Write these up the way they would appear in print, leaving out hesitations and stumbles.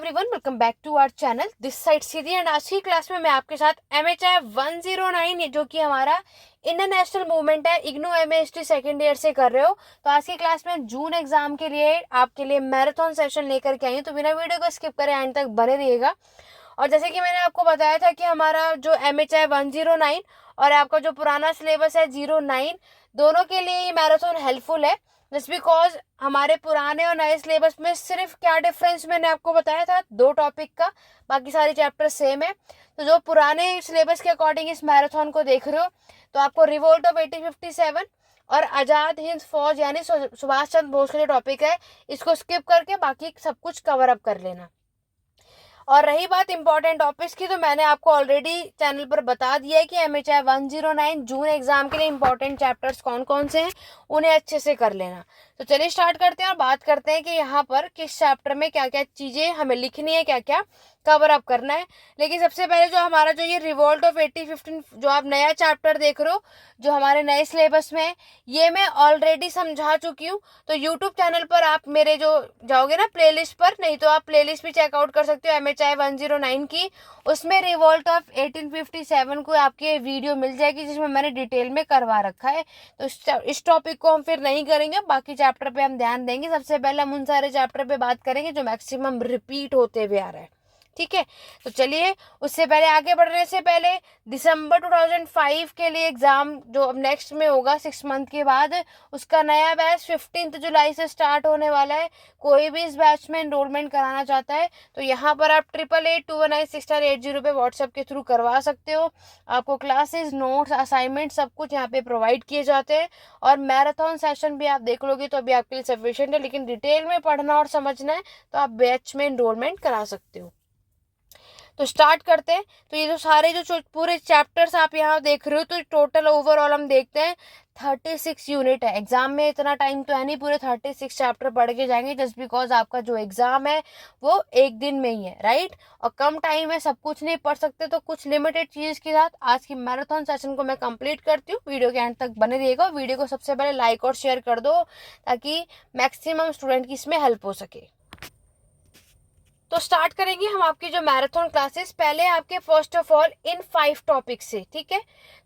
Everyone, welcome back to our channel this side Sidhi. And आज की class में मैं आपके साथ MHI 109 जो कि हमारा इंटरनेशनल मूवमेंट है, इग्नू MAHT सेकेंड ईयर से कर रहे हो। तो आज की क्लास में जून एग्जाम के लिए आपके लिए मैराथन सेशन लेकर के आई हूँ, तो बिना वीडियो को स्किप करें एंड तक बने रहिएगा। और जैसे कि मैंने आपको बताया था कि हमारा जो MHI 109 और आपका जो पुराना सिलेबस है 09, दोनों के लिए ये मैराथन हेल्पफुल है। जस्ट बिकॉज हमारे पुराने और नए सिलेबस में सिर्फ क्या डिफरेंस मैंने आपको बताया था 2 टॉपिक का, बाकी सारे चैप्टर सेम है। तो जो पुराने सिलेबस के अकॉर्डिंग इस मैराथन को देख रहे हो, तो आपको रिवोल्ट ऑफ 1857 और आजाद हिंद फौज यानी सुभाष चंद्र बोस का जो टॉपिक है, इसको स्किप करके बाकी सब कुछ कवर अप कर लेना। और रही बात इंपॉर्टेंट टॉपिक्स की, तो मैंने आपको ऑलरेडी चैनल पर बता दिया है कि MHI 109 जून एग्जाम के लिए इंपॉर्टेंट चैप्टर्स कौन कौन से हैं, उन्हें अच्छे से कर लेना। तो चलिए स्टार्ट करते हैं और बात करते हैं कि यहाँ पर किस चैप्टर में क्या क्या चीजें हमें लिखनी है, क्या क्या कवर अप करना है। लेकिन सबसे पहले जो हमारा जो ये रिवोल्ट ऑफ 1815 जो आप नया चैप्टर देख रहे हो, जो हमारे नए सिलेबस में है, ये मैं ऑलरेडी समझा चुकी हूँ। तो यूट्यूब चैनल पर आप मेरे जो जाओगे ना प्लेलिस्ट पर, नहीं तो आप प्लेलिस्ट भी चेकआउट कर सकते हो MHI 109 की, उसमें रिवोल्ट ऑफ 1857 को आपकी वीडियो मिल जाएगी जिसमें मैंने डिटेल में करवा रखा है। तो इस टॉपिक को हम फिर नहीं करेंगे, बाकी चैप्टर पे हम ध्यान देंगे। सबसे पहले हम उन सारे चैप्टर पे बात करेंगे जो मैक्सिमम रिपीट होते हुए आ रहा है, ठीक है। तो चलिए उससे पहले आगे बढ़ने से पहले दिसंबर 2005 के लिए एग्जाम जो अब नेक्स्ट में होगा 6 मंथ के बाद, उसका नया बैच 15 जुलाई से स्टार्ट होने वाला है। कोई भी इस बैच में एनरोलमेंट कराना चाहता है तो यहाँ पर आप 8882196980 पे व्हाट्सएप के थ्रू करवा सकते हो। आपको क्लासेस, नोट्स, असाइनमेंट सब कुछ यहाँ पे प्रोवाइड किए जाते हैं। और मैराथन सेशन भी आप देख लोगे तो अभी आपके लिए सफिशिएंट है, लेकिन डिटेल में पढ़ना और समझना है तो आप बैच में एनरोलमेंट करा सकते हो। तो स्टार्ट करते हैं। तो ये जो सारे जो पूरे चैप्टर्स आप यहाँ देख रहे हो, तो टोटल ओवरऑल हम देखते हैं 36 यूनिट है। एग्जाम में इतना टाइम तो है नहीं, पूरे 36 चैप्टर पढ़ के जाएंगे, जस्ट बिकॉज आपका जो एग्जाम है वो एक दिन में ही है, राइट। और कम टाइम है, सब कुछ नहीं पढ़ सकते, तो कुछ लिमिटेड चीज के साथ आज की मैराथन सेशन को मैं कंप्लीट करती हूँ। वीडियो के एंड तक बने रहिएगा। वीडियो को सबसे पहले लाइक और शेयर कर दो ताकि मैक्सिमम स्टूडेंट की इसमें हेल्प हो सके। तो स्टार्ट करेंगे हम आपकी जो मैराथन क्लासेस, पहले आपके first of all in 5 topics से, ठीक है।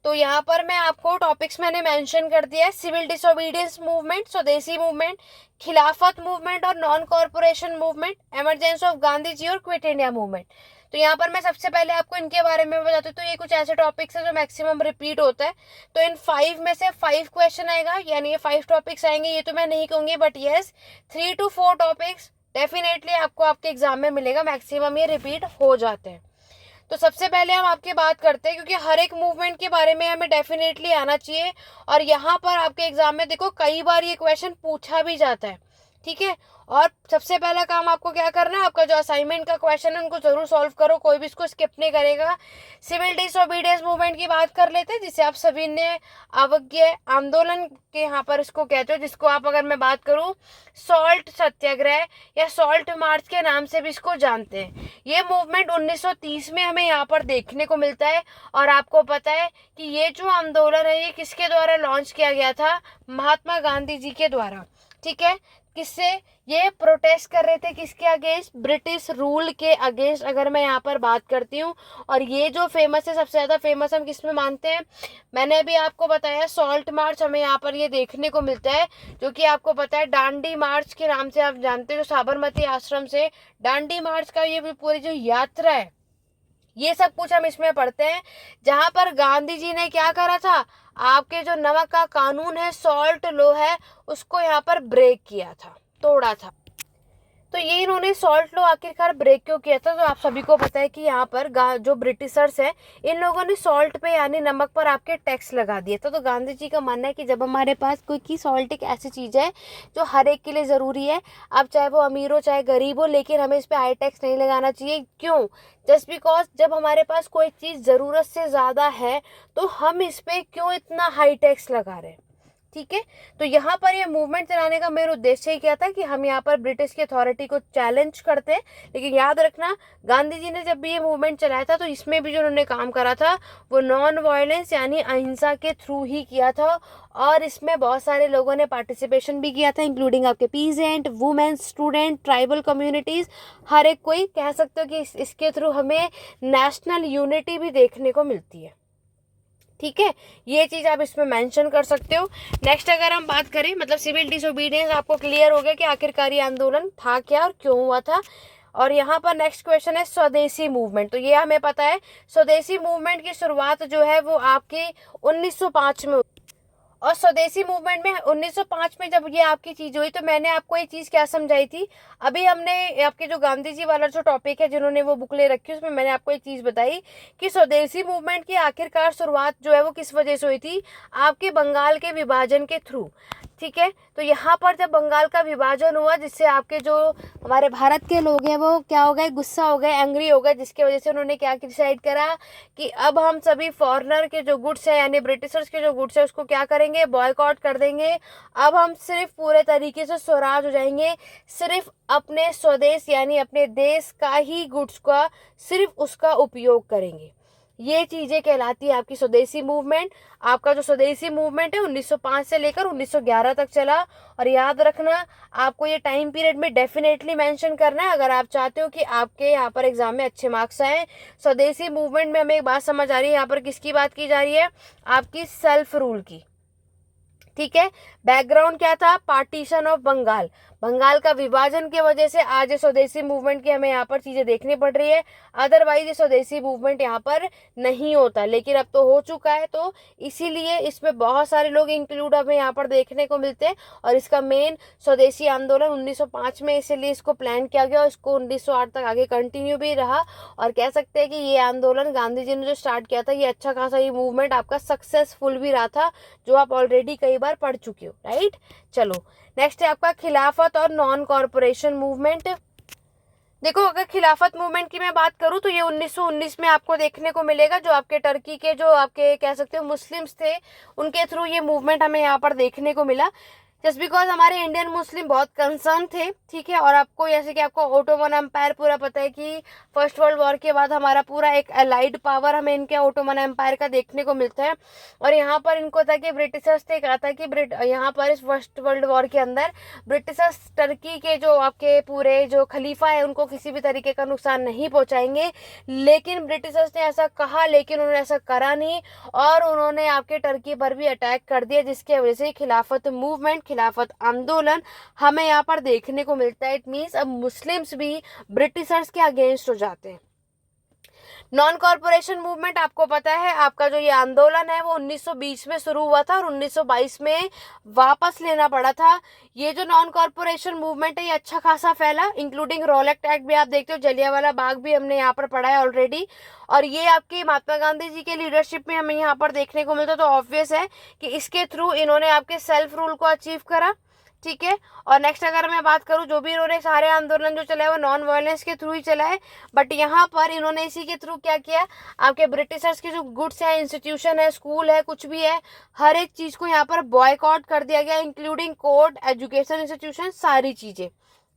तो यहाँ पर मैं आपको टॉपिक्स मैंने मेंशन कर दिया है। Civil disobedience movement, Swadeshi movement, Khilafat movement और non corporation movement, emergency of Gandhi ji और क्विट इंडिया मूवमेंट। तो यहाँ पर मैं सबसे पहले आपको इनके बारे में बताती हूँ। तो ये कुछ ऐसे टॉपिक्स है जो मैक्सिमम रिपीट होता है। तो इन 5 में से 5 क्वेश्चन आएगा, यानी ये 5 टॉपिक्स आएंगे, ये तो मैं नहीं कहूंगी, but yes 3 to 4 topics definitely आपको आपके एग्जाम में मिलेगा। मैक्सिमम ये रिपीट हो जाते हैं। तो सबसे पहले हम आपके बात करते हैं, क्योंकि हर एक मूवमेंट के बारे में हमें डेफिनेटली आना चाहिए। और यहाँ पर आपके एग्जाम में देखो कई बार ये क्वेश्चन पूछा भी जाता है, ठीक है। और सबसे पहला काम आपको क्या करना है, आपका जो असाइनमेंट का क्वेश्चन है उनको जरूर सॉल्व करो, कोई भी इसको स्किप नहीं करेगा। सिविल डिसोबीडियंस मूवमेंट की बात कर लेते हैं, जिसे आप सभी ने अवज्ञा आंदोलन के यहाँ पर इसको कहते हो, जिसको आप अगर मैं बात करूँ सॉल्ट सत्याग्रह या सॉल्ट मार्च के नाम से भी इसको जानते हैं। ये मूवमेंट 1930 में हमें यहाँ पर देखने को मिलता है। और आपको पता है कि ये जो आंदोलन है ये किसके द्वारा लॉन्च किया गया था, महात्मा गांधी जी के द्वारा, ठीक है। किससे ये प्रोटेस्ट कर रहे थे, किसके अगेंस्ट, ब्रिटिश रूल के अगेंस्ट, अगर मैं यहाँ पर बात करती हूँ। और ये जो फेमस है, सबसे ज्यादा फेमस हम किसमें मानते हैं, मैंने अभी आपको बताया सॉल्ट मार्च हमें यहाँ पर ये देखने को मिलता है, जो कि आपको पता है दांडी मार्च के नाम से आप जानते हो। जो साबरमती आश्रम से दांडी मार्च का ये पूरी जो यात्रा है, ये सब कुछ हम इसमें पढ़ते हैं। जहां पर गांधी जी ने क्या करा था, आपके जो नमक का कानून है, सॉल्ट लॉ है, उसको यहाँ पर ब्रेक किया था, तोड़ा था। तो ये इन्होंने सॉल्ट लॉ आखिरकार ब्रेक क्यों किया था, तो आप सभी को पता है कि यहाँ पर जो ब्रिटिशर्स हैं, इन लोगों ने सॉल्ट पे यानी नमक पर आपके टैक्स लगा दिया था। तो गांधी जी का मानना है कि जब हमारे पास क्योंकि सॉल्ट एक ऐसी चीज है जो हर एक के लिए जरूरी है, अब चाहे वो अमीर हो चाहे गरीब हो, लेकिन हमें इस पे हाई टैक्स नहीं लगाना चाहिए। क्यों, जस्ट बिकॉज जब हमारे पास कोई चीज जरूरत से ज्यादा है तो हम इस पे क्यों इतना हाई टैक्स लगा रहे हैं, ठीक है। तो यहाँ पर ये मूवमेंट चलाने का मेरा उद्देश्य ही क्या था कि हम यहाँ पर ब्रिटिश की अथॉरिटी को चैलेंज करते हैं। लेकिन याद रखना, गांधी जी ने जब भी ये मूवमेंट चलाया था तो इसमें भी जो उन्होंने काम करा था वो नॉन वायलेंस यानी अहिंसा के थ्रू ही किया था, और इसमें बहुत सारे लोगों ने पार्टिसिपेशन भी किया था, इंक्लूडिंग आपके peasant, women, student, tribal communities, हर एक कोई। कह सकते हो कि इसके थ्रू हमें नेशनल यूनिटी भी देखने को मिलती है, ठीक है। ये चीज आप इसमें मेंशन कर सकते हो। नेक्स्ट अगर हम बात करें, मतलब सिविल डिसोबीडियंस आपको क्लियर हो गया कि आखिरकार ये आंदोलन था क्या और क्यों हुआ था। और यहाँ पर नेक्स्ट क्वेश्चन है स्वदेशी मूवमेंट। तो ये हमें पता है स्वदेशी मूवमेंट की शुरुआत जो है वो आपकी 1905 में, और स्वदेशी मूवमेंट में 1905 में जब ये आपकी चीज हुई तो मैंने आपको ये चीज क्या समझाई थी, अभी हमने आपके जो गांधी जी वाला जो टॉपिक है जिन्होंने वो बुक ले रखी है उसमें मैंने आपको एक चीज बताई कि स्वदेशी मूवमेंट की आखिरकार शुरुआत जो है वो किस वजह से हुई थी, आपके बंगाल के विभाजन के थ्रू, ठीक है। तो यहाँ पर जब बंगाल का विभाजन हुआ जिससे आपके जो हमारे भारत के लोग हैं वो क्या हो गए, गुस्सा हो गए, एंग्री हो गए, जिसकी वजह से उन्होंने क्या डिसाइड करा कि अब हम सभी फॉरेनर के जो गुड्स है यानी ब्रिटिशर्स के जो गुड्स है उसको क्या करेंगे, बॉयकॉट कर देंगे। अब हम सिर्फ पूरे तरीके से स्वराज हो जाएंगे, सिर्फ अपने स्वदेश यानी अपने देश का ही गुड्स का सिर्फ उसका उपयोग करेंगे। ये चीजें कहलाती है आपकी स्वदेशी मूवमेंट। आपका जो स्वदेशी मूवमेंट है 1905 से लेकर 1911 तक चला। और याद रखना आपको ये टाइम पीरियड में डेफिनेटली मेंशन करना है अगर आप चाहते हो कि आपके यहाँ पर एग्जाम में अच्छे मार्क्स आए। स्वदेशी मूवमेंट में हमें एक बात समझ आ रही है, यहाँ पर किसकी बात की जा रही है, आपकी सेल्फ रूल की, ठीक है। बैकग्राउंड क्या था, पार्टीशन ऑफ बंगाल, बंगाल का विभाजन की वजह से आज ये स्वदेशी मूवमेंट की हमें यहाँ पर चीजें देखनी पड़ रही है। अदरवाइज ये स्वदेशी मूवमेंट यहाँ पर नहीं होता, लेकिन अब तो हो चुका है, तो इसीलिए इसमें बहुत सारे लोग इंक्लूड हमें यहाँ पर देखने को मिलते हैं। और इसका मेन स्वदेशी आंदोलन 1905 में इसीलिए इसको प्लान किया गया और इसको 1908 तक आगे कंटिन्यू भी रहा। और कह सकते हैं कि ये आंदोलन गांधी जी ने जो स्टार्ट किया था ये अच्छा खासा ये मूवमेंट आपका सक्सेसफुल भी रहा था, जो आप ऑलरेडी कई बार पढ़ चुके हो, राइट। चलो नेक्स्ट है आपका खिलाफत और नॉन कॉरपोरेशन मूवमेंट। देखो अगर खिलाफत मूवमेंट की मैं बात करूं तो ये 1919 में आपको देखने को मिलेगा, जो आपके टर्की के जो आपके कह सकते हो मुस्लिम्स थे उनके थ्रू ये मूवमेंट हमें यहाँ पर देखने को मिला। जस्ट बिकॉज हमारे इंडियन मुस्लिम बहुत कंसर्न थे, ठीक है। और आपको जैसे कि आपको ओटोमन एम्पायर पूरा पता है कि फर्स्ट वर्ल्ड वॉर के बाद हमारा पूरा एक अलाइड पावर हमें इनके ओटोमन एम्पायर का देखने को मिलता है। और यहाँ पर इनको था कि ब्रिटिशर्स ने कहा था कि यहाँ पर इस फर्स्ट वर्ल्ड वॉर के अंदर ब्रिटिशर्स टर्की के जो आपके पूरे जो खलीफा है उनको किसी भी तरीके का नुकसान नहीं पहुंचाएंगे। लेकिन ब्रिटिशर्स ने ऐसा कहा लेकिन उन्होंने ऐसा करा नहीं और उन्होंने आपके टर्की पर भी अटैक कर दिया, जिसकी वजह से खिलाफत मूवमेंट, खिलाफत आंदोलन हमें यहाँ पर देखने को मिलता है। इट मींस अब मुस्लिम्स भी ब्रिटिशर्स के अगेंस्ट हो जाते हैं। नॉन कॉरपोरेशन मूवमेंट आपको पता है आपका जो ये आंदोलन है वो 1920 में शुरू हुआ था और 1922 में वापस लेना पड़ा था। ये जो नॉन कॉरपोरेशन मूवमेंट है ये अच्छा खासा फैला, इंक्लूडिंग रॉलेट एक्ट भी आप देखते हो, जलियांवाला बाग भी हमने यहाँ पर पढ़ा है ऑलरेडी। और ये आपकी महात्मा गांधी जी के लीडरशिप में हमें यहाँ पर देखने को मिलता, तो ऑब्वियस है कि इसके थ्रू इन्होंने आपके सेल्फ रूल को अचीव करा, ठीक है। और नेक्स्ट अगर मैं बात करूं जो भी इन्होंने सारे आंदोलन जो चलाए वो नॉन वायलेंस के थ्रू ही चलाए, बट यहाँ पर इन्होंने इसी के थ्रू क्या किया, आपके ब्रिटिशर्स के जो गुड्स है, इंस्टीट्यूशन है, स्कूल है, कुछ भी है, हर एक चीज को यहाँ पर बॉयकॉट कर दिया गया, इंक्लूडिंग कोर्ट, एजुकेशन इंस्टीट्यूशन, सारी चीजें,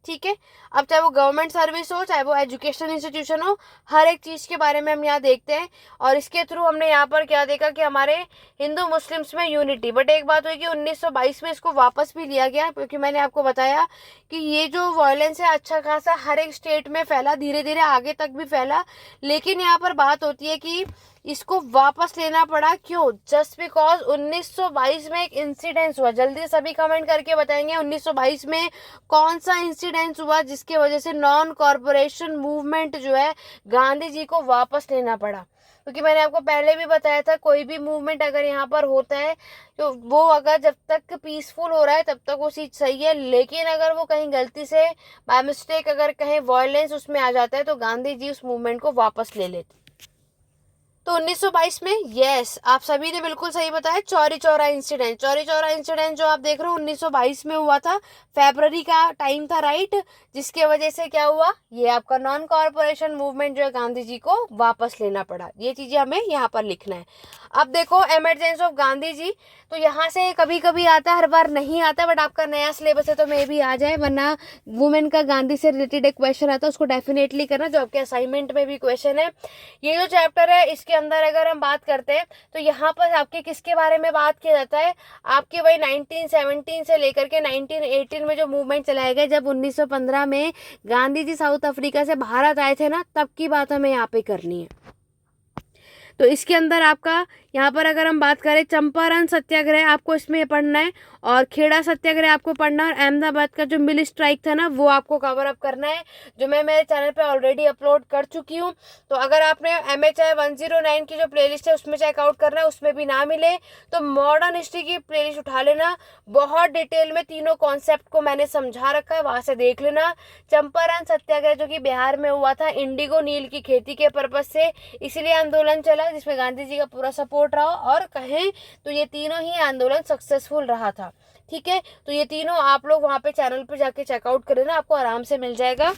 ठीक है। अब चाहे वो गवर्नमेंट सर्विस हो चाहे वो एजुकेशन इंस्टीट्यूशन हो, हर एक चीज के बारे में हम यहाँ देखते हैं। और इसके थ्रू हमने यहाँ पर क्या देखा कि हमारे हिंदू मुस्लिम्स में यूनिटी। बट एक बात हुई कि 1922 में इसको वापस भी लिया गया, क्योंकि मैंने आपको बताया कि ये जो वायलेंस है अच्छा खासा हर एक स्टेट में फैला, धीरे धीरे आगे तक भी फैला। लेकिन यहाँ पर बात होती है कि इसको वापस लेना पड़ा, क्यों? जस्ट बिकॉज 1922 में एक इंसिडेंस हुआ। जल्दी सभी कमेंट करके बताएंगे 1922 में कौन सा इंसिडेंस हुआ जिसकी वजह से नॉन कॉरपोरेशन मूवमेंट जो है गांधी जी को वापस लेना पड़ा। क्योंकि मैंने आपको पहले भी बताया था कोई भी मूवमेंट अगर यहाँ पर होता है तो वो अगर जब तक पीसफुल हो रहा है तब तक वो चीज सही है, लेकिन अगर वो कहीं गलती से बाय मिस्टेक अगर कहीं वायलेंस उसमें आ जाता है तो गांधी जी उस मूवमेंट को वापस ले लेते। तो 1922 में यस आप सभी ने बिल्कुल सही बताया, चौरी चौरा इंसिडेंट। चौरी चौरा इंसिडेंट जो आप देख रहे हो 1922 में हुआ था, फरवरी का टाइम था, राइट, जिसके वजह से क्या हुआ, ये आपका नॉन कॉरपोरेशन मूवमेंट जो है गांधी जी को वापस लेना पड़ा। ये चीजें हमें यहाँ पर लिखना है। अब देखो इमरजेंसी ऑफ गांधी जी, तो यहाँ से कभी कभी आता है, हर बार नहीं आता, बट आपका नया सिलेबस है तो मे भी आ जाए, वरना वुमेन का गांधी से रिलेटेड एक क्वेश्चन आता है, उसको डेफिनेटली करना, जो आपके असाइनमेंट में भी क्वेश्चन है। ये जो चैप्टर है इसके अंदर अगर हम बात करते हैं तो यहाँ पर आपके किसके बारे में बात किया जाता है, आपके वही 1917 से लेकर के 1918 में जो मूवमेंट चलाए गए, जब 1915 में गांधी जी साउथ अफ्रीका से भारत आए थे ना, तब की बात हमें यहाँ पे करनी है। तो इसके अंदर आपका यहाँ पर अगर हम बात करें, चंपारण सत्याग्रह आपको इसमें पढ़ना है, और खेड़ा सत्याग्रह आपको पढ़ना है, और अहमदाबाद का जो मिल स्ट्राइक था ना वो आपको कवर अप करना है, जो मैं मेरे चैनल पे ऑलरेडी अपलोड कर चुकी हूँ। तो अगर आपने MHI 109 की जो प्लेलिस्ट है उसमें चेकआउट करना है, उसमें भी ना मिले तो मॉडर्न हिस्ट्री की प्लेलिस्ट उठा लेना, बहुत डिटेल में तीनों कॉन्सेप्ट को मैंने समझा रखा है, वहां से देख लेना। चंपारण सत्याग्रह जो कि बिहार में हुआ था, इंडिगो नील की खेती के पर्पज से इसीलिए आंदोलन चला, जिसमें गांधी जी का पूरा सपोर्ट रहा, और कहें तो ये तीनों ही आंदोलन सक्सेसफुल रहा था। ठीक है, तो ये तीनों आप लोग वहां पे चैनल पे जाके चेकआउट करें ना, आपको आराम से मिल जाएगा।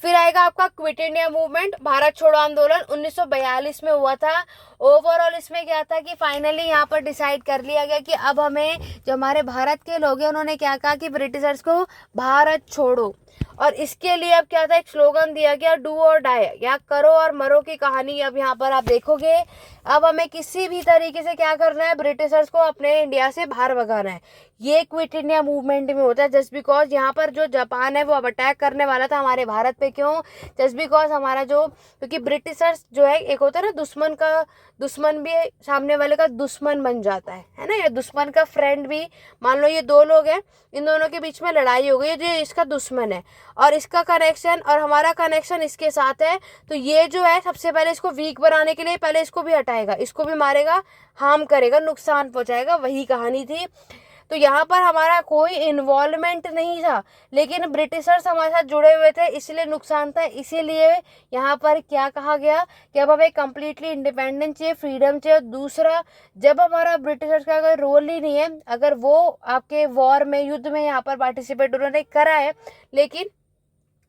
फिर आएगा आपका क्विट इंडिया मूवमेंट, भारत छोड़ो आंदोलन 1942 में हुआ था। ओवरऑल इसमें क्या था कि फाइनली यहाँ पर डिसाइड कर लिया गया कि अब हमें, जो हमारे भारत के लोग हैं उन्होंने क्या कहा कि ब्रिटिशर्स को भारत छोड़ो, और इसके लिए अब क्या था, एक स्लोगन दिया गया, डू और डाई, या करो और मरो की कहानी अब यहाँ पर आप देखोगे। अब हमें किसी भी तरीके से क्या करना है, ब्रिटिशर्स को अपने इंडिया से बाहर भगाना है। ये क्विट इंडिया मूवमेंट में होता है, जस्ट बिकॉज यहाँ पर जो जापान है वो अब अटैक करने वाला था हमारे भारत पे। क्यों? जस्ट बिकॉज हमारा जो, क्योंकि ब्रिटिशर्स जो है, एक होता है ना दुश्मन का दुश्मन भी सामने वाले का दुश्मन बन जाता है ना, या दुश्मन का फ्रेंड भी। मान लो ये दो लोग हैं, इन दोनों के बीच में लड़ाई हो गई, जो इसका दुश्मन है और इसका कनेक्शन और हमारा कनेक्शन इसके साथ है, तो ये जो है सबसे पहले इसको वीक बनाने के लिए पहले इसको भी हटाएगा, इसको भी मारेगा, हार्म करेगा, नुकसान पहुंचाएगा, वही कहानी थी। तो यहाँ पर हमारा कोई इन्वॉल्वमेंट नहीं था, लेकिन ब्रिटिशर्स हमारे साथ जुड़े हुए थे, इसलिए नुकसान था। इसीलिए यहाँ पर क्या कहा गया कि अब हमें कम्प्लीटली इंडिपेंडेंस चाहिए, फ्रीडम चाहिए। दूसरा, जब हमारा ब्रिटिशर्स का कोई रोल ही नहीं है, अगर वो आपके वॉर में, युद्ध में यहाँ पर पार्टिसिपेट उन्होंने करा है, लेकिन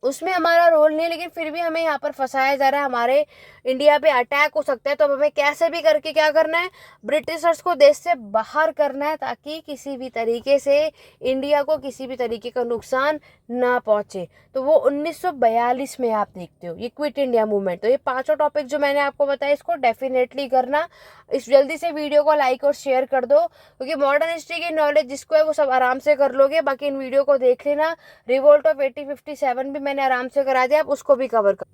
उसमें हमारा रोल नहीं है, लेकिन फिर भी हमें यहाँ पर फंसाया जा रहा है, हमारे इंडिया पे अटैक हो सकता है, तो हमें कैसे भी करके क्या करना है, ब्रिटिशर्स को देश से बाहर करना है, ताकि किसी भी तरीके से इंडिया को किसी भी तरीके का नुकसान ना पहुंचे। तो वो 1942 में आप देखते हो ये क्विट इंडिया मूवमेंट। तो ये पांचों टॉपिक जो मैंने आपको बताया, इसको डेफिनेटली करना। इस जल्दी से वीडियो को लाइक और शेयर कर दो, क्योंकि मॉडर्न हिस्ट्री की नॉलेज जिसको है वो सब आराम से कर लोगे। बाकी इन वीडियो को देख लेना। रिवोल्ट ऑफ 1857 भी मैंने आराम से करा दिया, आप उसको भी कवर कर।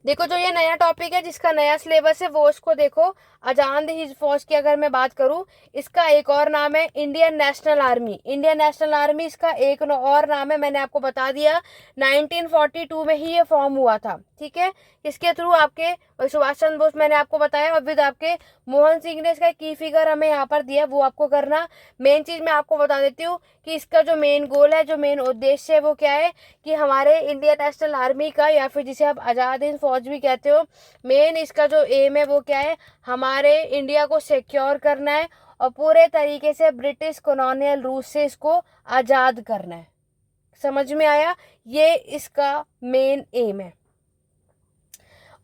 देखो, जो ये नया टॉपिक है जिसका नया सिलेबस है वो इसको देखो। आजाद हिंद फौज की अगर मैं बात करूं, इसका एक और नाम है Indian national army. Indian national army इसका एक और नाम है, मैंने आपको बता दिया। 1942 में ही ये फॉर्म हुआ था। ठीक है, इसके थ्रू आपके सुभाष चंद्र बोस मैंने आपको बताया, और विद आपके मोहन सिंह ने इसका की फिगर हमें यहाँ पर दिया, वो आपको करना। मेन चीज मैं आपको बता देती हूँ कि इसका जो मेन गोल है, जो मेन उद्देश्य है वो क्या है कि हमारे इंडियन नेशनल आर्मी का, या फिर जिसे आप आजाद हिंद फौज भी कहते हो, मेन इसका जो एम है वो क्या है, हमारे इंडिया को सिक्योर करना है और पूरे तरीके से ब्रिटिश कॉलोनियल रूल से इसको आजाद करना है। समझ में आया? ये इसका मेन एम है।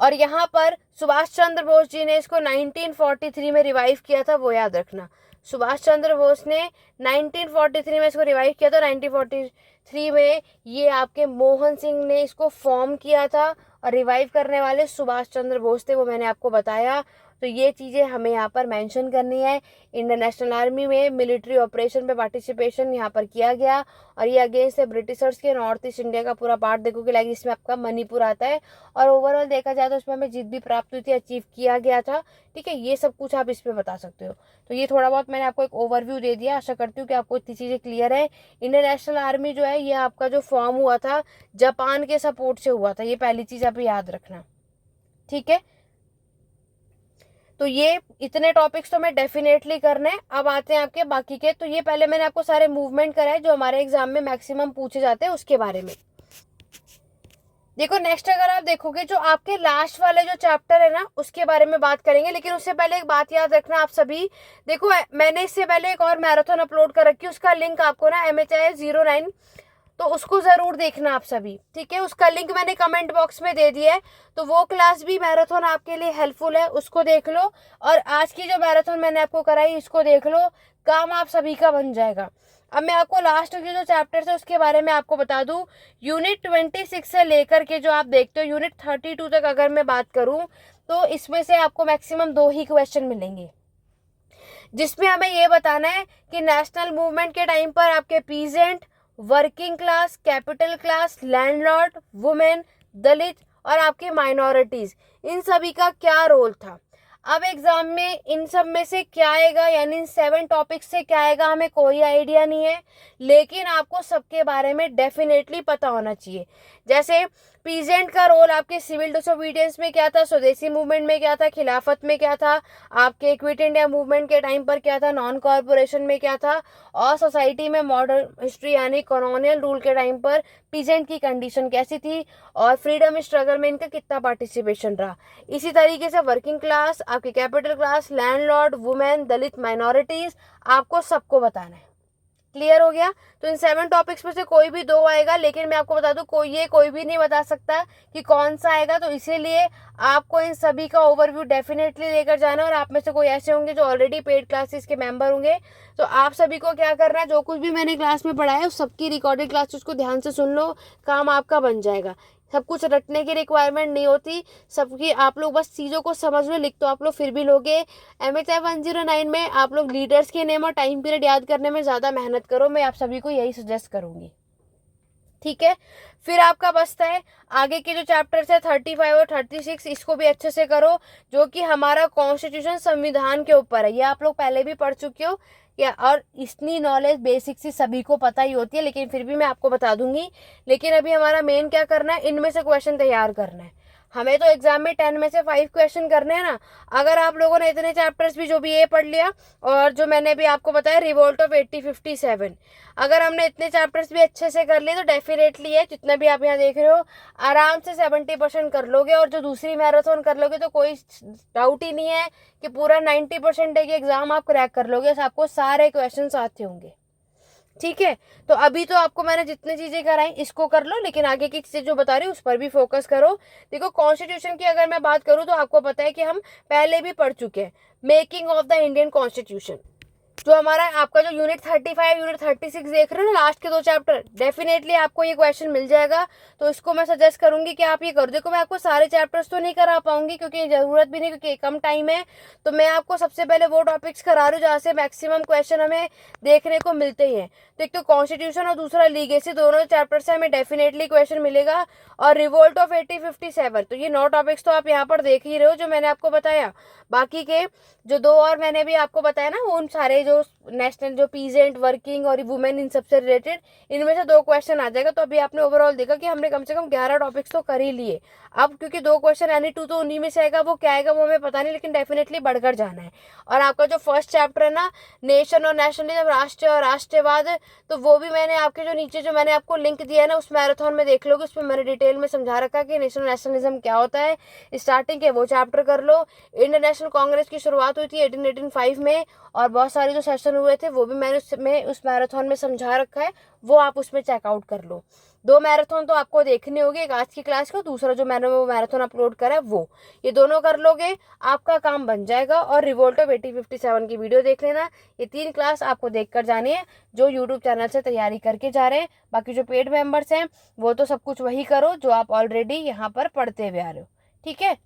और यहाँ पर सुभाष चंद्र बोस जी ने इसको 1943 में रिवाइव किया था, वो याद रखना। सुभाष चंद्र बोस ने 1943 में इसको रिवाइव किया था। 1943 में ये आपके मोहन सिंह ने इसको फॉर्म किया था, और रिवाइव करने वाले सुभाष चंद्र बोस थे, वो मैंने आपको बताया। तो ये चीज़ें हमें यहाँ पर मेंशन करनी है। इंडियन नेशनल आर्मी में मिलिट्री ऑपरेशन पे पार्टिसिपेशन यहाँ पर किया गया, और ये अगेंस्ट है ब्रिटिशर्स के। नॉर्थ ईस्ट इंडिया का पूरा पार्ट देखोगे, लाइक इसमें आपका मणिपुर आता है, और ओवरऑल देखा जाए तो उसमें हमें जीत भी प्राप्त हुई थी, अचीव किया गया था। ठीक है, ये सब कुछ आप इसमें बता सकते हो। तो ये थोड़ा बहुत मैंने आपको एक ओवरव्यू दे दिया। आशा करती हूँ कि आपको इतनी चीज़ें क्लियर है। इंडियन नेशनल आर्मी जो है ये आपका जो फॉर्म हुआ था जापान के सपोर्ट से हुआ था, ये पहली चीज़ आप याद रखना। ठीक है, तो ये इतने टॉपिक्स तो मैं डेफिनेटली करने। अब आते हैं आपके बाकी के। तो ये पहले मैंने आपको सारे मूवमेंट कराए जो हमारे एग्जाम में मैक्सिमम पूछे जाते हैं, उसके बारे में। देखो, नेक्स्ट अगर आप देखोगे, जो आपके लास्ट वाले जो चैप्टर है ना, उसके बारे में बात करेंगे। लेकिन उससे पहले एक बात याद रखना आप सभी। देखो, मैंने इससे पहले एक और मैराथन अपलोड कर रखी है, उसका लिंक आपको ना MHI 09 तो उसको ज़रूर देखना आप सभी, ठीक है। उसका लिंक मैंने कमेंट बॉक्स में दे दिया है, तो वो क्लास भी मैराथन आपके लिए हेल्पफुल है, उसको देख लो। और आज की जो मैराथन मैंने आपको कराई इसको देख लो, काम आप सभी का बन जाएगा। अब मैं आपको लास्ट के जो चैप्टर्स है उसके बारे में आपको बता दूं। यूनिट 26 से लेकर के जो आप देखते हो यूनिट 32 तक अगर मैं बात करूं, तो इसमें से आपको मैक्सिमम 2 ही क्वेश्चन मिलेंगे, जिसमें हमें ये बताना है कि नेशनल मूवमेंट के टाइम पर आपके peasant, working class, capital class, landlord, women, Dalit और आपके माइनॉरिटीज, इन सभी का क्या रोल था। अब एग्जाम में इन सब में से क्या आएगा, यानी इन 7 टॉपिक्स से क्या आएगा हमें कोई आइडिया नहीं है, लेकिन आपको सबके बारे में डेफिनेटली पता होना चाहिए। जैसे पीजेंट का रोल आपके सिविल डिसोबीडियंस में क्या था, स्वदेशी मूवमेंट में क्या था, खिलाफत में क्या था, आपके क्विट इंडिया मूवमेंट के टाइम पर क्या था, नॉन कॉर्पोरेशन में क्या था, और सोसाइटी में मॉडर्न हिस्ट्री यानी कॉलोनियल रूल के टाइम पर पीजेंट की कंडीशन कैसी थी, और फ्रीडम स्ट्रगल में इनका कितना पार्टिसिपेशन रहा। इसी तरीके से वर्किंग क्लास, आपकी कैपिटल क्लास, लैंडलॉर्ड, वुमेन, दलित, माइनॉरिटीज, आपको सबको बताना है। क्लियर हो गया। तो इन 7 टॉपिक्स में से कोई भी 2 आएगा, लेकिन मैं आपको बता दूं कोई भी नहीं बता सकता कि कौन सा आएगा, तो इसीलिए आपको इन सभी का ओवरव्यू डेफिनेटली लेकर जाना। और आप में से कोई ऐसे होंगे जो ऑलरेडी पेड क्लासेस के मेंबर होंगे, तो आप सभी को क्या करना है, जो कुछ भी मैंने क्लास में पढ़ाया उस सबकी रिकॉर्डेड क्लासेस को ध्यान से सुन लो, काम आपका बन जाएगा। सब कुछ रटने की रिक्वायरमेंट नहीं होती सबकी, आप लोग बस चीज़ों को समझ लो, लिख तो आप लोग फिर भी लोगे। MHI 109 में आप लोग लीडर्स के नेम और टाइम पीरियड याद करने में ज़्यादा मेहनत करो, मैं आप सभी को यही सजेस्ट करूँगी, ठीक है। फिर आपका बचता है आगे के जो चैप्टर्स है 35 और 36, इसको भी अच्छे से करो, जो कि हमारा कॉन्स्टिट्यूशन संविधान के ऊपर है। ये आप लोग पहले भी पढ़ चुके हो या, और इतनी नॉलेज बेसिक सी सभी को पता ही होती है, लेकिन फिर भी मैं आपको बता दूंगी। लेकिन अभी हमारा मेन क्या करना है, इनमें से क्वेश्चन तैयार करना है। हमें तो एग्जाम में 10 में से 5 क्वेश्चन करने हैं ना। अगर आप लोगों ने इतने चैप्टर्स भी जो भी ये पढ़ लिया, और जो मैंने भी आपको बताया रिवोल्ट ऑफ 1857, अगर हमने इतने चैप्टर्स भी अच्छे से कर लिए तो डेफिनेटली है जितना भी आप यहाँ देख रहे हो आराम से 70% कर लोगे। और जो दूसरी मैराथन कर लोगे तो कोई डाउट ही नहीं है कि पूरा 90% है कि एग्जाम आप क्रैक कर लोगे, आपको सारे क्वेश्चन आते होंगे, ठीक है। तो अभी तो आपको मैंने जितनी चीजें कराई इसको कर लो, लेकिन आगे की चीजें जो बता रही हूँ उस पर भी फोकस करो। देखो कॉन्स्टिट्यूशन की अगर मैं बात करूँ तो आपको पता है कि हम पहले भी पढ़ चुके हैं, making of the Indian constitution. जो हमारा आपका जो यूनिट 35 यूनिट 36 देख रहे हो ना, लास्ट के 2 चैप्टर, डेफिनेटली आपको ये क्वेश्चन मिल जाएगा। तो इसको मैं सजेस्ट करूंगी कि आप ये कर। देखो मैं आपको सारे चैप्टर्स तो नहीं करा पाऊंगी क्योंकि जरूरत भी नहीं, क्योंकि कम टाइम है। तो मैं आपको सबसे पहले वो टॉपिक्स करा रही हूँ जहाँ से मैक्सिमम क्वेश्चन हमें देखने को मिलते ही हैं। तो एक तो कॉन्स्टिट्यूशन और दूसरा लीगेसी, दोनों चैप्टर से हमें डेफिनेटली क्वेश्चन मिलेगा। और रिवोल्ट ऑफ 1857, तो ये 9 टॉपिक्स तो आप यहाँ पर देख ही रहे हो जो मैंने आपको बताया। बाकी के जो 2 और मैंने भी आपको बताया ना, उन सारे जो नेशनल जो पीजेंट, वर्किंग और वुमेन, इन सबसे रिलेटेड इनमें से 2 क्वेश्चन आ जाएगा। तो अभी आपने ओवरऑल देखा कि हमने कम से कम 11 टॉपिक्स तो कर ही लिए। अब क्योंकि 2 क्वेश्चन एनी 2 तो उन्हीं में से आएगा, वो क्या आएगा वो हमें पता नहीं, लेकिन डेफिनेटली बढ़कर जाना है। और आपका जो फर्स्ट चैप्टर है ना, नेशन और नेशनलिज्म, राष्ट्र और राष्ट्रवाद, तो वो भी मैंने आपके जो नीचे जो मैंने आपको लिंक दिया है ना उस मैराथन में देख लोगे, उसमें मैंने डिटेल में समझा रखा कि नेशनल नेशनलिज्म क्या होता है। स्टार्टिंग के वो चैप्टर कर लो। इंडियन नेशनल कांग्रेस की शुरुआत हुई थी 1885 में, और बहुत सारे जो सेशन हुए थे वो भी मैंने उस मैराथन में समझा रखा है, वो आप उसमें चेकआउट कर लो। 2 मैराथन तो आपको देखनी होगी, एक आज की क्लास का, दूसरा जो मैंने वो मैराथन अपलोड करा है वो, ये दोनों कर लोगे आपका काम बन जाएगा। और रिवोल्ट ऑफ 1857 की वीडियो देख लेना। ये 3 क्लास आपको देखकर जानी है जो यूट्यूब चैनल से तैयारी करके जा रहे हैं। बाकी जो पेड मेंबर्स हैं वो तो सब कुछ वही करो जो आप ऑलरेडी यहाँ पर पढ़ते हुए आ रहे हो, ठीक है।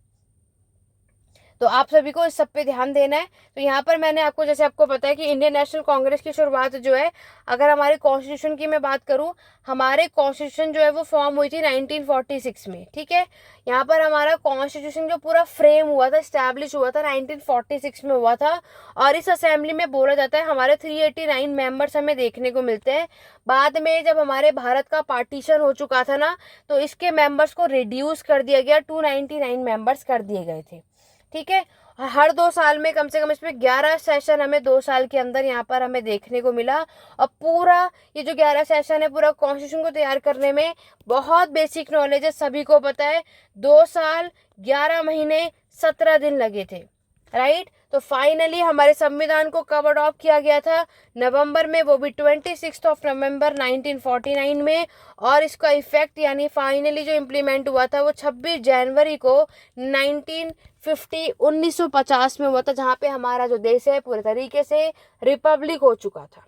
तो आप सभी को इस सब पे ध्यान देना है। तो यहाँ पर मैंने आपको, जैसे आपको पता है कि इंडियन नेशनल कांग्रेस की शुरुआत जो है, अगर हमारे कॉन्स्टिट्यूशन की मैं बात करूँ, हमारे कॉन्स्टिट्यूशन जो है वो फॉर्म हुई थी 1946 में, ठीक है। यहाँ पर हमारा कॉन्स्टिट्यूशन जो पूरा फ्रेम हुआ था, स्टैब्लिश हुआ था 1946 में हुआ था। और इस असेंबली में बोला जाता है हमारे 389 मेंबर्स हमें देखने को मिलते हैं। बाद में जब हमारे भारत का पार्टीशन हो चुका था ना, तो इसके मेंबर्स को रिड्यूस कर दिया गया, 299 मेंबर्स कर दिए गए थे, ठीक है। हर 2 साल में कम से कम इसमें 11 सेशन हमें 2 साल के अंदर यहाँ पर हमें देखने को मिला। और पूरा ये जो 11 सेशन है, पूरा कॉन्स्टिट्यूशन को तैयार करने में बहुत बेसिक नॉलेज है, सभी को पता है। 2 साल 11 महीने 17 दिन लगे थे, राइट। तो फाइनली हमारे संविधान को कब अडॉप्ट किया गया था? नवंबर में, वो भी 26 नवंबर 1949 में। और इसका इफेक्ट यानी फाइनली जो इम्प्लीमेंट हुआ था वो 26 जनवरी को 1950 में हुआ था, जहाँ पे हमारा जो देश है पूरे तरीके से रिपब्लिक हो चुका था।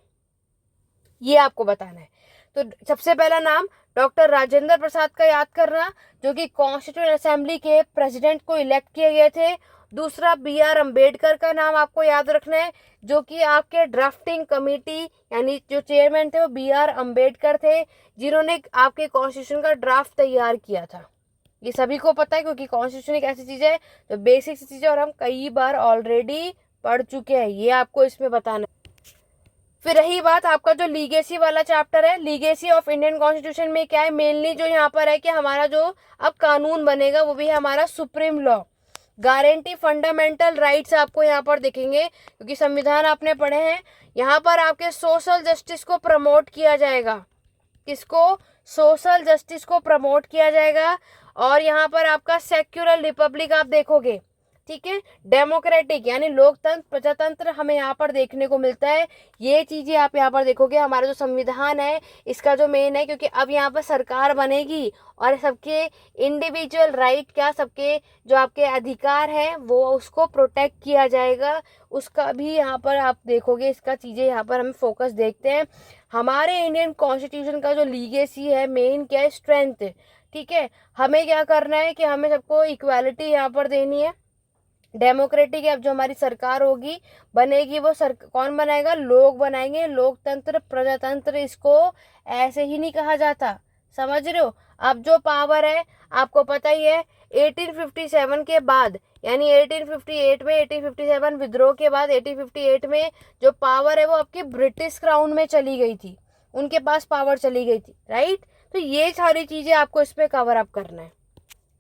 ये आपको बताना है। तो सबसे पहला नाम डॉक्टर राजेंद्र प्रसाद का याद करना, जो कि कॉन्स्टिट्यूएंट असेंबली के प्रेसिडेंट को इलेक्ट किए गए थे। दूसरा B.R. अम्बेडकर का नाम आपको याद रखना है, जो कि आपके ड्राफ्टिंग कमेटी यानी जो चेयरमैन थे वो B.R. अम्बेडकर थे, जिन्होंने आपके कॉन्स्टिट्यूशन का ड्राफ्ट तैयार किया था। ये सभी को पता है, क्योंकि कॉन्स्टिट्यूशन एक ऐसी चीज है जो बेसिक सी चीज है और हम कई बार ऑलरेडी पढ़ चुके हैं। ये आपको इसमें बताना। फिर रही बात आपका जो लीगेसी वाला चैप्टर है, लीगेसी ऑफ इंडियन कॉन्स्टिट्यूशन में क्या है, मेनली जो यहाँ पर है कि हमारा जो अब कानून बनेगा वो भी है हमारा supreme law. Guarantee fundamental rights आपको यहाँ पर दिखेंगे, क्योंकि संविधान आपने पढ़े हैं। यहाँ पर आपके सोशल जस्टिस को प्रमोट किया जाएगा। किसको? सोशल जस्टिस को प्रमोट किया जाएगा। और यहाँ पर आपका सेक्युलर रिपब्लिक आप देखोगे, ठीक है। डेमोक्रेटिक यानी लोकतंत्र, प्रजातंत्र हमें यहाँ पर देखने को मिलता है। ये चीजें आप यहाँ पर देखोगे। हमारा जो संविधान है इसका जो मेन है, क्योंकि अब यहाँ पर सरकार बनेगी और सबके इंडिविजुअल राइट, क्या सबके जो आपके अधिकार हैं वो उसको प्रोटेक्ट किया जाएगा, उसका भी यहाँ पर आप देखोगे। इसका चीजें यहाँ पर हम फोकस देखते हैं। हमारे इंडियन कॉन्स्टिट्यूशन का जो लीगेसी है मेन क्या है? स्ट्रेंथ, ठीक है। हमें क्या करना है कि हमें सबको इक्वालिटी यहाँ पर देनी है। डेमोक्रेटिक अब जो हमारी सरकार होगी बनेगी वो कौन बनाएगा? लोग बनाएंगे। लोकतंत्र, प्रजातंत्र इसको ऐसे ही नहीं कहा जाता, समझ रहे हो। अब जो पावर है आपको पता ही है, 1857 के बाद यानी 1858 में, 1857 विद्रोह के बाद 1858 में जो पावर है वो आपके ब्रिटिश क्राउन में चली गई थी, उनके पास पावर चली गई थी, राइट। तो ये सारी चीजें आपको इसमें कवर अप करना है,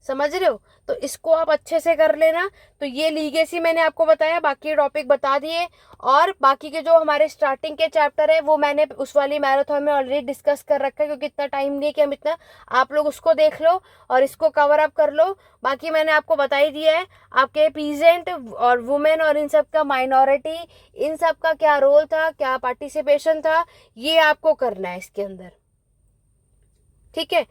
समझ रहे हो। तो इसको आप अच्छे से कर लेना। तो ये लीगेसी मैंने आपको बताया, बाकी टॉपिक बता दिए। और बाकी के जो हमारे स्टार्टिंग के चैप्टर है वो मैंने उस वाली मैराथन में ऑलरेडी डिस्कस कर रखा है, क्योंकि इतना टाइम नहीं है कि हम इतना, आप लोग उसको देख लो और इसको कवर अप कर लो। बाकी मैंने आपको बता ही दिया है आपके पीजेंट और वुमेन और इन सब का माइनॉरिटी, इन सब का क्या रोल था, क्या पार्टिसिपेशन था, ये आपको करना है इसके अंदर, ठीक है।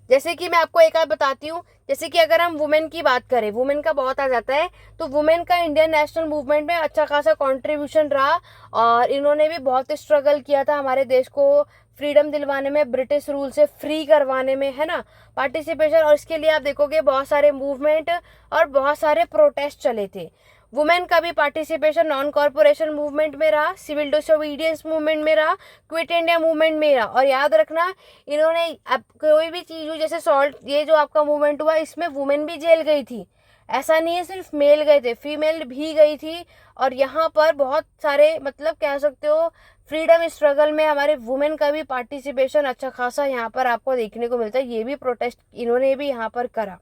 जैसे कि मैं आपको एक बात बताती हूँ, जैसे कि अगर हम वुमेन की बात करें, वुमेन का बहुत आ जाता है, तो वुमेन का इंडियन नेशनल मूवमेंट में अच्छा खासा कंट्रीब्यूशन रहा और इन्होंने भी बहुत स्ट्रगल किया था हमारे देश को फ्रीडम दिलवाने में, ब्रिटिश रूल से फ्री करवाने में, है ना, पार्टिसिपेशन। और इसके लिए आप देखोगे बहुत सारे मूवमेंट और बहुत सारे प्रोटेस्ट चले थे। वुमेन का भी पार्टिसिपेशन नॉन कॉर्पोरेशन मूवमेंट में रहा, सिविल डिसोबीडियंस मूवमेंट में रहा, क्विट इंडिया मूवमेंट में रहा। और याद रखना, इन्होंने अब कोई भी चीज हुई, जैसे सॉल्ट, ये जो आपका मूवमेंट हुआ इसमें वुमेन भी जेल गई थी, ऐसा नहीं है सिर्फ मेल गए थे, फीमेल भी गई थी। और यहाँ पर बहुत सारे मतलब कह सकते हो फ्रीडम स्ट्रगल में हमारे वुमेन का भी पार्टिसिपेशन अच्छा खासा यहाँ पर आपको देखने को मिलता है। ये भी प्रोटेस्ट इन्होंने भी यहाँ पर करा।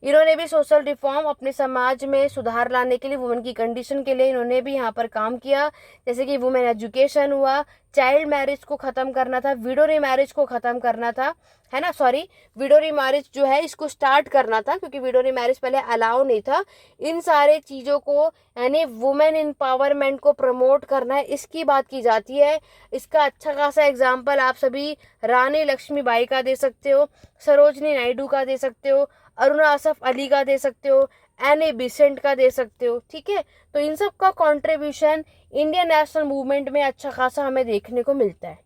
इन्होंने भी सोशल रिफॉर्म, अपने समाज में सुधार लाने के लिए, वुमेन की कंडीशन के लिए इन्होंने भी यहाँ पर काम किया। जैसे कि वुमेन एजुकेशन हुआ, चाइल्ड मैरिज को ख़त्म करना था, विडो रीमैरिज को ख़त्म करना था, है ना, सॉरी, विडो रीमैरिज जो है इसको स्टार्ट करना था, क्योंकि विडो रीमैरिज पहले अलाउ नहीं था। इन सारे चीज़ों को यानी वुमेन एम्पावरमेंट को प्रमोट करना है, इसकी बात की जाती है। इसका अच्छा खासा एग्जाम्पल आप सभी रानी लक्ष्मीबाई का दे सकते हो, सरोजनी नायडू का दे सकते हो, अरुणा असफ अली का दे सकते हो, एनी बेसेंट का दे सकते हो, ठीक है। तो इन सब का कंट्रीब्यूशन इंडियन नेशनल मूवमेंट में अच्छा खासा हमें देखने को मिलता है।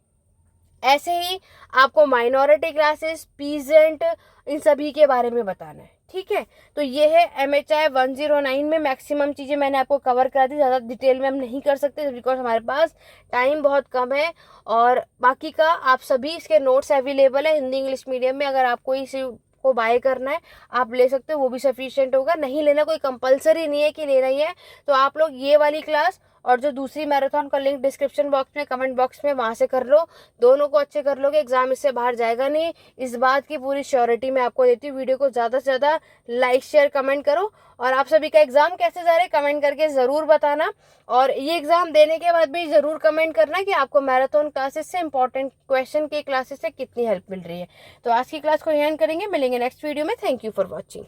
ऐसे ही आपको माइनॉरिटी क्लासेस, पीजेंट, इन सभी के बारे में बताना है, ठीक है। तो ये है MHI 109 में मैक्सिमम चीज़ें मैंने आपको कवर करा दी, ज़्यादा डिटेल में हम नहीं कर सकते बिकॉज हमारे पास टाइम बहुत कम है। और बाकी का आप सभी इसके नोट्स अवेलेबल है हिंदी इंग्लिश मीडियम में, अगर आपको इस को बाय करना है आप ले सकते हो, वो भी सफिशिएंट होगा। नहीं लेना कोई कंपलसरी नहीं है कि लेना ही है। तो आप लोग ये वाली क्लास और जो दूसरी मैराथन का लिंक डिस्क्रिप्शन बॉक्स में, कमेंट बॉक्स में, वहां से कर लो। दोनों को अच्छे कर लोगे, एग्जाम इससे बाहर जाएगा नहीं, इस बात की पूरी श्योरिटी मैं आपको देती हूँ। वीडियो को ज़्यादा से ज़्यादा लाइक शेयर कमेंट करो। और आप सभी का एग्जाम कैसे जा रहे हैं कमेंट करके ज़रूर बताना। और ये एग्जाम देने के बाद भी ज़रूर कमेंट करना कि आपको मैराथन क्लासेस से इंपॉर्टेंट क्वेश्चन के क्लासेस से कितनी हेल्प मिल रही है। तो आज की क्लास को एंड करेंगे, मिलेंगे नेक्स्ट वीडियो में। Thank you for watching.